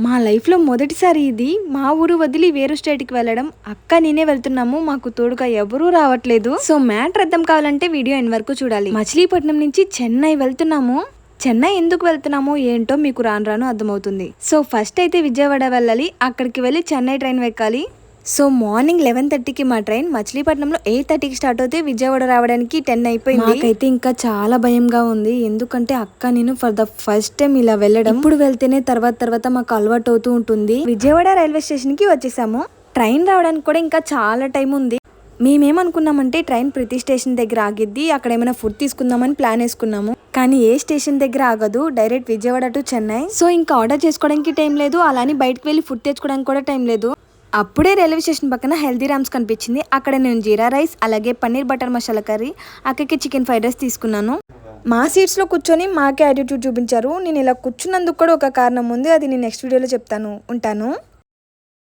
మా లైఫ్లో మొదటిసారి ఇది. మా ఊరు వదిలి వేరే స్టేట్కి వెళ్ళడం. అక్క నేనే వెళ్తున్నాము, మాకు తోడుగా ఎవరూ రావట్లేదు. సో మ్యాటర్ అర్థం కావాలంటే వీడియో ఎండ్ వరకు చూడాలి. మచిలీపట్నం నుంచి చెన్నై వెళ్తున్నాము. చెన్నై ఎందుకు వెళ్తున్నామో ఏంటో మీకు రాను రాను అర్థమవుతుంది. సో ఫస్ట్ అయితే విజయవాడ వెళ్ళాలి. అక్కడికి వెళ్ళి చెన్నై ట్రైన్ ఎక్కాలి. సో మార్నింగ్ 11:30కి మా ట్రైన్. మచిలీపట్నంలో 8:30కి స్టార్ట్ అవుతే విజయవాడ రావడానికి 10 అయిపోయింది. నాకైతే ఇంకా చాలా భయంగా ఉంది. ఎందుకంటే అక్క నేను ఫర్ ద ఫస్ట్ టైం ఇలా వెళ్ళడం. ఇప్పుడు వెళ్తేనే తర్వాత మాకు అలవాటు అవుతూ ఉంటుంది. విజయవాడ రైల్వే స్టేషన్ కి వచ్చేసాము. ట్రైన్ రావడానికి కూడా ఇంకా చాలా టైం ఉంది. మేమేమనుకున్నామంటే ట్రైన్ ప్రతి స్టేషన్ దగ్గర ఆగిద్ది, అక్కడ ఏమైనా ఫుడ్ తీసుకుందామని ప్లాన్ వేసుకున్నాము. కానీ ఏ స్టేషన్ దగ్గర ఆగదు, direct Vijayawada to Chennai. So ఇంకా ఆర్డర్ చేసుకోవడానికి టైం లేదు, అలానే బయటకు వెళ్ళి ఫుడ్ తెచ్చుకోవడానికి కూడా టైం లేదు. అప్పుడే రైల్వే స్టేషన్ పక్కన హెల్దీరామ్స్ కనిపించింది. అక్కడ నేను జీరా రైస్, అలాగే పన్నీర్ బటర్ మసాలా కర్రీ, అక్కడికి చికెన్ ఫ్రైడ్ రైస్ తీసుకున్నాను. మా సీట్స్లో కూర్చొని మాకే యాటిట్యూడ్ చూపించారు. నేను ఇలా కూర్చున్నందుకు కూడా ఒక కారణం ఉంది, అది నేను నెక్స్ట్ వీడియోలో చెప్తాను. ఉంటాను.